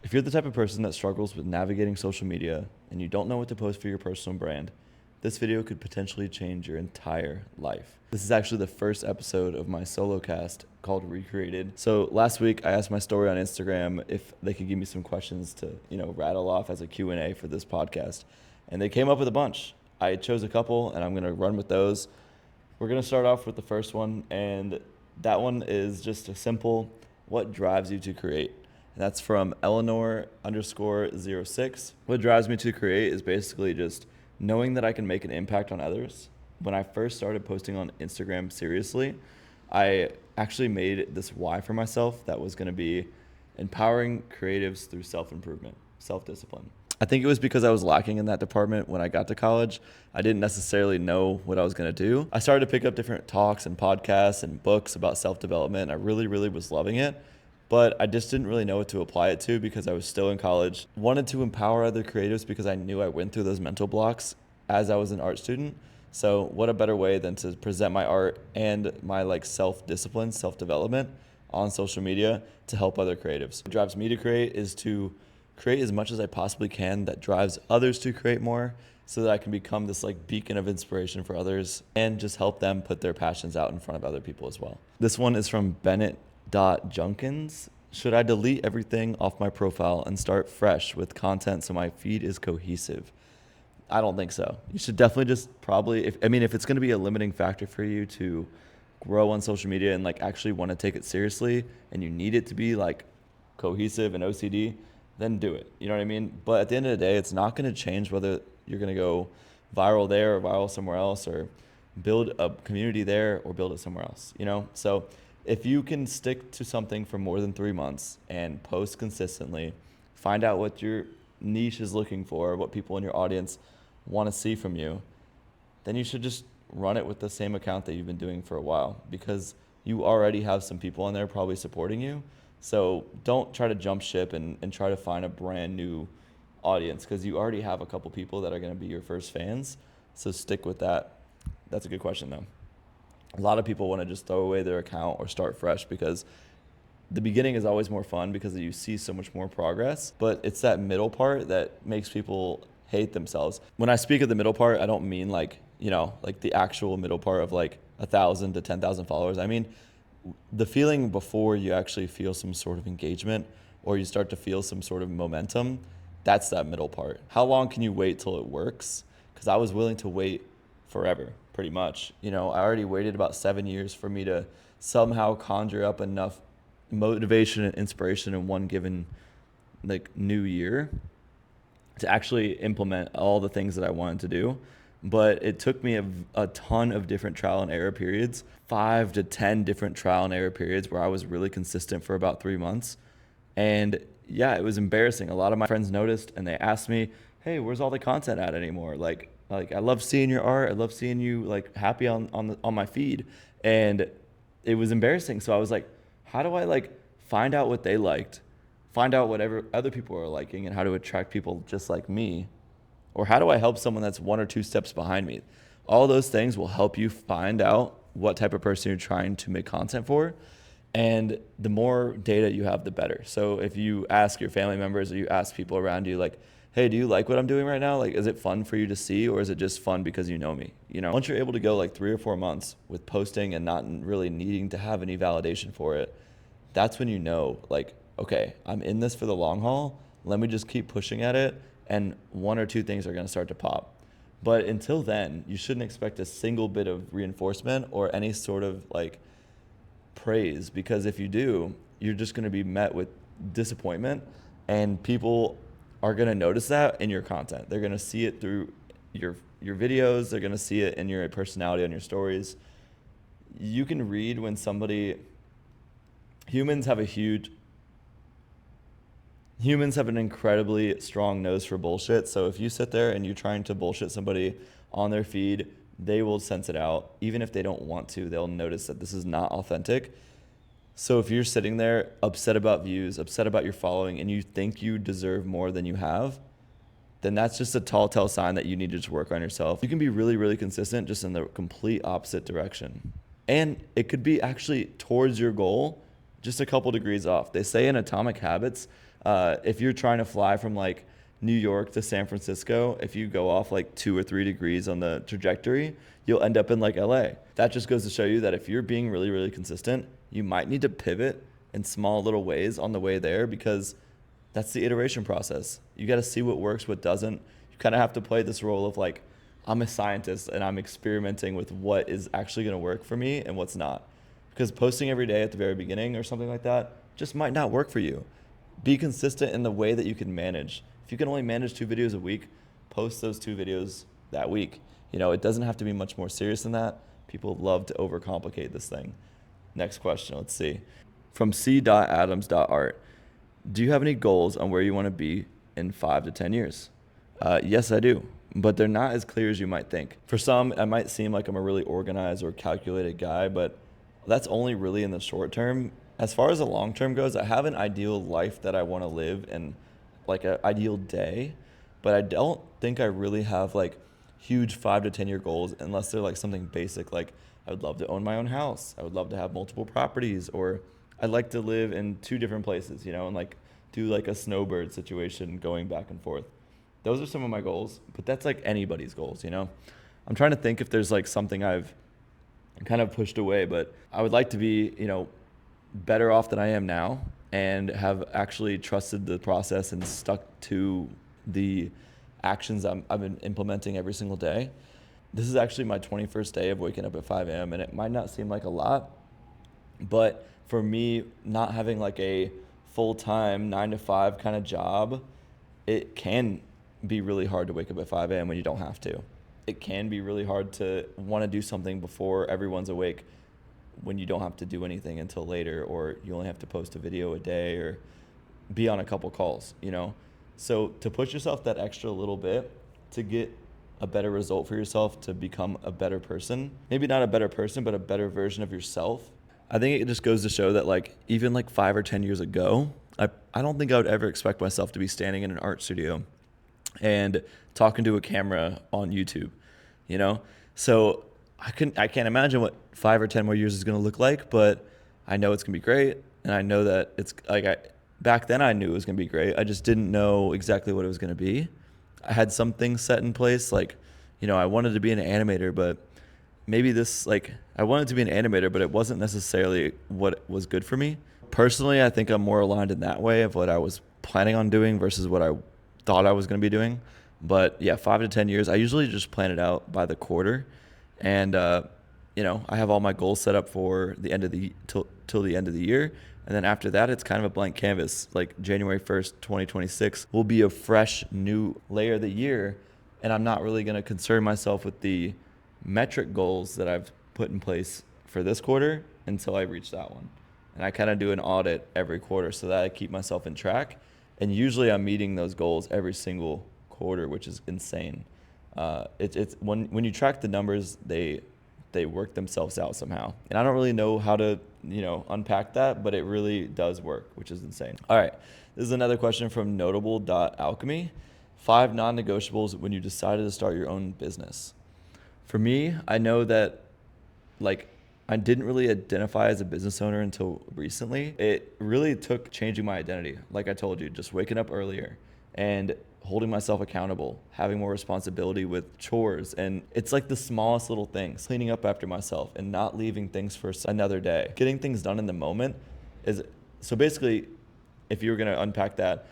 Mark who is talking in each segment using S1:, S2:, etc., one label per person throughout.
S1: If you're the type of person that struggles with navigating social media and you don't know what to post for your personal brand, this video could potentially change your entire life. This is actually the first episode of my solo cast called Recreated. So last week I asked my story on Instagram if they could give me some questions to, rattle off as a Q&A for this podcast. And they came up with a bunch. I chose a couple and I'm going to run with those. We're going to start off with the first one, and that one is just a simple, what drives you to create? And that's from Eleanor_06. What drives me to create is basically just knowing that I can make an impact on others. When I first started posting on Instagram seriously, I actually made this why for myself that was going to be empowering creatives through self-improvement, self-discipline. I think it was because I was lacking in that department when I got to college. I didn't necessarily know what I was going to do. I started to pick up different talks and podcasts and books about self-development. I really was loving it, but I just didn't really know what to apply it to because I was still in college. Wanted to empower other creatives because I knew I went through those mental blocks as I was an art student. So what a better way than to present my art and my self-discipline, self-development on social media to help other creatives. What drives me to create is to create as much as I possibly can that drives others to create more, so that I can become this beacon of inspiration for others and just help them put their passions out in front of other people as well. This one is from Bennett.Junkins. Should I delete everything off my profile and start fresh with content so my feed is cohesive? I don't think so. You should definitely just probably, if it's going to be a limiting factor for you to grow on social media and actually want to take it seriously and you need it to be cohesive and OCD, then do it. You know what I mean? But at the end of the day, it's not going to change whether you're going to go viral there or viral somewhere else, or build a community there or build it somewhere else, So if you can stick to something for more than 3 months and post consistently, find out what your niche is looking for, what people in your audience want to see from you, then you should just run it with the same account that you've been doing for a while, because you already have some people on there probably supporting you. So don't try to jump ship and try to find a brand new audience, because you already have a couple people that are going to be your first fans. So stick with that. That's a good question, though. A lot of people want to just throw away their account or start fresh, because the beginning is always more fun because you see so much more progress, but it's that middle part that makes people hate themselves. When I speak of the middle part, I don't mean the actual middle part of 1,000 to 10,000 followers. I mean the feeling before you actually feel some sort of engagement or you start to feel some sort of momentum. That's that middle part. How long can you wait till it works? Because I was willing to wait forever, pretty much. I already waited about 7 years for me to somehow conjure up enough motivation and inspiration in one given new year to actually implement all the things that I wanted to do. But it took me a ton of different trial and error periods, 5 to 10 different trial and error periods where I was really consistent for about 3 months. And yeah, it was embarrassing. A lot of my friends noticed and they asked me, hey, where's all the content at anymore? I love seeing your art. I love seeing you happy on my feed. And it was embarrassing. So I was like, how do I find out what they liked, find out whatever other people are liking, and how to attract people just like me? Or how do I help someone that's 1 or 2 steps behind me? All those things will help you find out what type of person you're trying to make content for. And the more data you have, the better. So if you ask your family members or you ask people around you, hey, do you like what I'm doing right now? Is it fun for you to see, or is it just fun because you know me? Once you're able to go 3 or 4 months with posting and not really needing to have any validation for it, that's when okay, I'm in this for the long haul. Let me just keep pushing at it, and 1 or 2 things are going to start to pop. But until then, you shouldn't expect a single bit of reinforcement or any sort of praise, because if you do, you're just going to be met with disappointment, and people are going to notice that in your content. They're going to see it through your videos. They're going to see it in your personality on your stories. You can read when humans have an incredibly strong nose for bullshit. So if you sit there and you're trying to bullshit somebody on their feed, they will sense it out. Even if they don't want to, they'll notice that this is not authentic. So if you're sitting there upset about views, upset about your following, and you think you deserve more than you have, then that's just a telltale sign that you need to just work on yourself. You can be really consistent just in the complete opposite direction. And it could be actually towards your goal, just a couple degrees off. They say in Atomic Habits, If you're trying to fly from like New York to San Francisco, if you go off like 2 or 3 degrees on the trajectory, you'll end up in like LA. That just goes to show you that if you're being really, really consistent, you might need to pivot in small little ways on the way there, because that's the iteration process. You got to see what works, what doesn't. You kind of have to play this role of like, I'm a scientist and I'm experimenting with what is actually going to work for me and what's not. Because posting every day at the very beginning or something like that just might not work for you. Be consistent in the way that you can manage. If you can only manage 2 videos a week, post those 2 videos that week. You know, it doesn't have to be much more serious than that. People love to overcomplicate this thing. Next question, let's see. From c.adams.art. Do you have any goals on where you want to be in 5 to 10 years? Yes, I do, but they're not as clear as you might think. For some, it might seem like I'm a really organized or calculated guy, but that's only really in the short term. As far as the long term goes, I have an ideal life that I want to live and like an ideal day, but I don't think I really have like huge 5 to 10 year goals unless they're like something basic, like I would love to own my own house. I would love to have multiple properties, or I'd like to live in 2 different places, you know, and like do like a snowbird situation going back and forth. Those are some of my goals, but that's like anybody's goals, you know. I'm trying to think if there's like something I've kind of pushed away, but I would like to be, you know, better off than I am now and have actually trusted the process and stuck to the actions I've been implementing every single day. This is actually my 21st day of waking up at 5 a.m. and it might not seem like a lot, but for me, not having like a full-time 9 to 5 kind of job, it can be really hard to wake up at 5 a.m. when you don't have to. It can be really hard to want to do something before everyone's awake when you don't have to do anything until later, or you only have to post a video a day or be on a couple calls, you know? So to push yourself that extra little bit to get a better result for yourself, to become a better person, maybe not a better person, but a better version of yourself. I think it just goes to show that like even like 5 or 10 years ago, I don't think I would ever expect myself to be standing in an art studio and talking to a camera on YouTube, you know? So I can't imagine what 5 or 10 more years is going to look like, but I know it's going to be great. And I know that it's like, back then I knew it was going to be great. I just didn't know exactly what it was going to be. I had some things set in place. Like, you know, I wanted to be an animator, but maybe I wanted to be an animator, but it wasn't necessarily what was good for me. Personally, I think I'm more aligned in that way of what I was planning on doing versus what I thought I was going to be doing. But yeah, 5 to 10 years, I usually just plan it out by the quarter. And, you know, I have all my goals set up for the end of till the end of the year. And then after that, it's kind of a blank canvas. Like January 1st, 2026 will be a fresh new layer of the year. And I'm not really going to concern myself with the metric goals that I've put in place for this quarter until I reach that one. And I kind of do an audit every quarter so that I keep myself in track. And usually I'm meeting those goals every single quarter, which is insane. It's when you track the numbers, they work themselves out somehow. And I don't really know how to, you know, unpack that, but it really does work, which is insane. All right. This is another question from notable.alchemy. 5 non-negotiables when you decided to start your own business. For me, I know that like I didn't really identify as a business owner until recently. It really took changing my identity. Like I told you, just waking up earlier and holding myself accountable, having more responsibility with chores. And it's like the smallest little things, cleaning up after myself and not leaving things for another day. Getting things done in the moment is, so basically, if you were going to unpack that,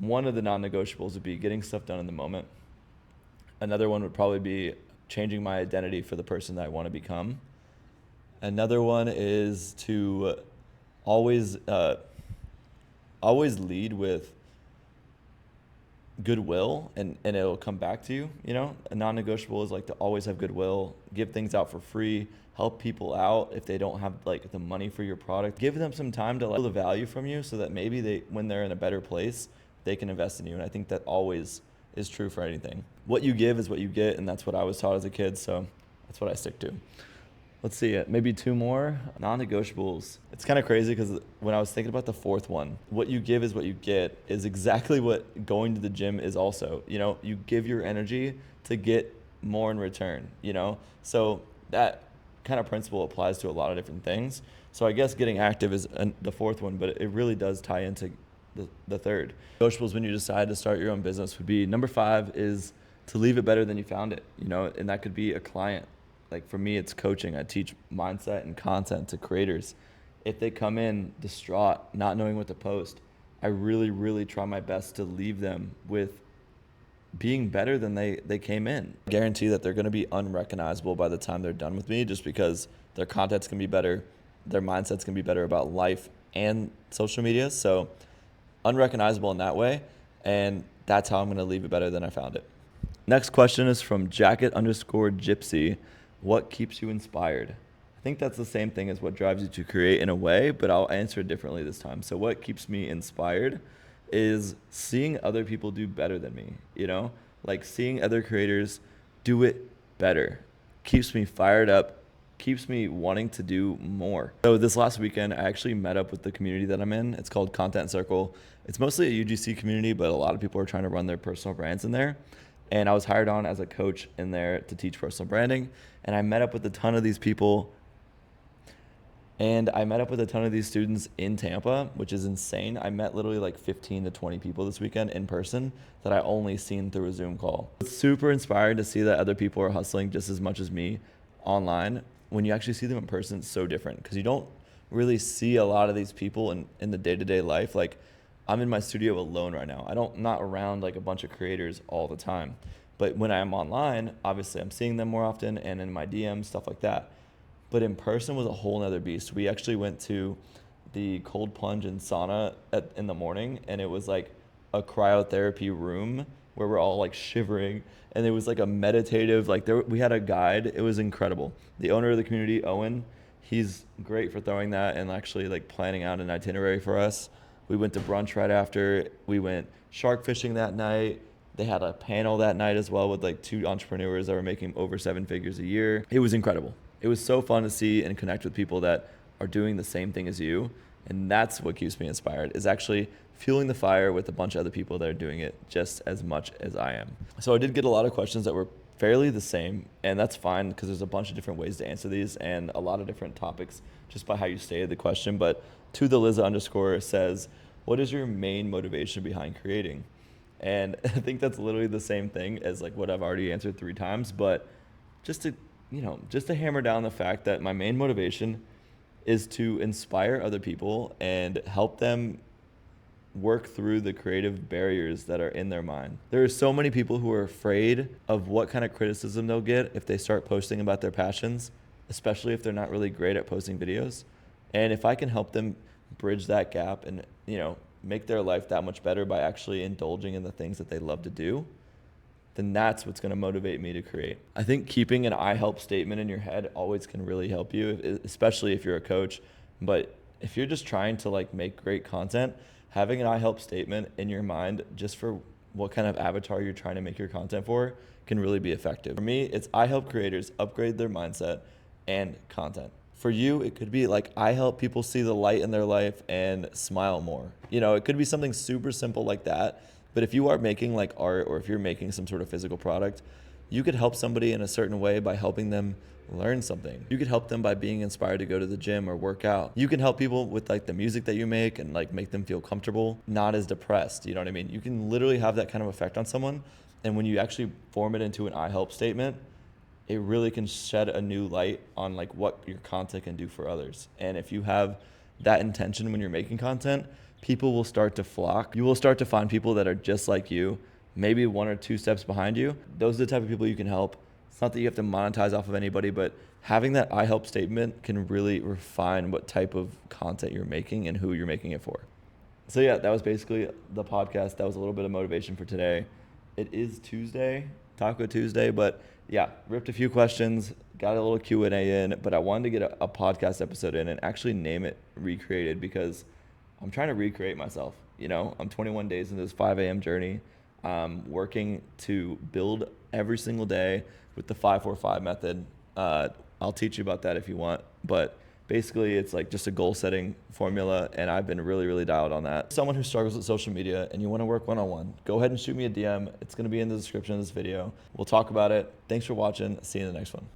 S1: one of the non-negotiables would be getting stuff done in the moment. Another one would probably be changing my identity for the person that I want to become. Another one is to always lead with goodwill, and it'll come back to you. You know, a non-negotiable is like to always have goodwill, give things out for free, help people out if they don't have like the money for your product. Give them some time to feel the value from you so that maybe when they're in a better place, they can invest in you. And I think that always is true for anything. What you give is what you get, and that's what I was taught as a kid, so that's what I stick to. Let's see it. Maybe 2 more non-negotiables. It's kind of crazy because when I was thinking about the 4th one, what you give is what you get is exactly what going to the gym is also. You know, you give your energy to get more in return, you know? So that kind of principle applies to a lot of different things. So I guess getting active is the 4th one, but it really does tie into the third. Negotiables when you decide to start your own business would be number 5 is to leave it better than you found it, and that could be a client. Like for me, it's coaching. I teach mindset and content to creators. If they come in distraught, not knowing what to post, I really, really try my best to leave them with being better than they came in. I guarantee that they're going to be unrecognizable by the time they're done with me, just because their content's going to be better, their mindset's going to be better about life and social media. So unrecognizable in that way, and that's how I'm going to leave it better than I found it. Next question is from jacket_gypsy. What keeps you inspired? I think that's the same thing as what drives you to create in a way, but I'll answer it differently this time. So what keeps me inspired is seeing other people do better than me, like seeing other creators do it better keeps me fired up, keeps me wanting to do more. So this last weekend, I actually met up with the community that I'm in. It's called Content Circle. It's mostly a UGC community, but a lot of people are trying to run their personal brands in there. And I was hired on as a coach in there to teach personal branding. And I met up with a ton of these people. And I met up with a ton of these students in Tampa, which is insane. I met literally like 15 to 20 people this weekend in person that I only seen through a Zoom call. It's super inspiring to see that other people are hustling just as much as me online. When you actually see them in person, it's so different because you don't really see a lot of these people in the day-to-day life. Like I'm in my studio alone right now. I'm not around like a bunch of creators all the time. But when I'm online, obviously I'm seeing them more often and in my DMs, stuff like that. But in person was a whole nother beast. We actually went to the cold plunge and sauna in the morning, and it was like a cryotherapy room where we're all like shivering, and it was like a meditative, we had a guide. It was incredible. The owner of the community, Owen, he's great for throwing that and actually like planning out an itinerary for us. We went to brunch right after. We went shark fishing that night. They had a panel that night as well with like 2 entrepreneurs that were making over 7 figures a year. It was incredible. It was so fun to see and connect with people that are doing the same thing as you. And that's what keeps me inspired, is actually fueling the fire with a bunch of other people that are doing it just as much as I am. So I did get a lot of questions that were fairly the same, and that's fine because there's a bunch of different ways to answer these and a lot of different topics just by how you stated the question. But to the Liza_ says, what is your main motivation behind creating? And I think that's literally the same thing as like what I've already answered 3 times, but just to hammer down the fact that my main motivation is to inspire other people and help them work through the creative barriers that are in their mind. There are so many people who are afraid of what kind of criticism they'll get if they start posting about their passions, especially if they're not really great at posting videos. And if I can help them bridge that gap and, make their life that much better by actually indulging in the things that they love to do, then that's what's going to motivate me to create. I think keeping an I help statement in your head always can really help you, especially if you're a coach. But if you're just trying to like make great content, having an I help statement in your mind just for what kind of avatar you're trying to make your content for can really be effective. For me, it's I help creators upgrade their mindset and content. For you, it could be like I help people see the light in their life and smile more. It could be something super simple like that. But if you are making like art, or if you're making some sort of physical product, you could help somebody in a certain way by helping them learn something. You could help them by being inspired to go to the gym or work out. You can help people with like the music that you make and like make them feel comfortable, not as depressed. You know what I mean? You can literally have that kind of effect on someone. And when you actually form it into an I help statement, it really can shed a new light on like what your content can do for others. And if you have that intention when you're making content, people will start to flock. You will start to find people that are just like you, maybe 1 or 2 steps behind you. Those are the type of people you can help. It's not that you have to monetize off of anybody, but having that I help statement can really refine what type of content you're making and who you're making it for. So yeah, that was basically the podcast. That was a little bit of motivation for today. It is Tuesday, Taco Tuesday, but yeah, ripped a few questions, got a little Q&A in, but I wanted to get a podcast episode in and actually name it Recreated, because I'm trying to recreate myself. I'm 21 days into this 5 a.m. journey, working to build every single day with the 5-4-5 method. I'll teach you about that if you want, but basically it's like just a goal setting formula, and I've been really, really dialed on that. Someone who struggles with social media and you want to work one-on-one, go ahead and shoot me a DM. It's going to be in the description of this video. We'll talk about it. Thanks for watching. See you in the next one.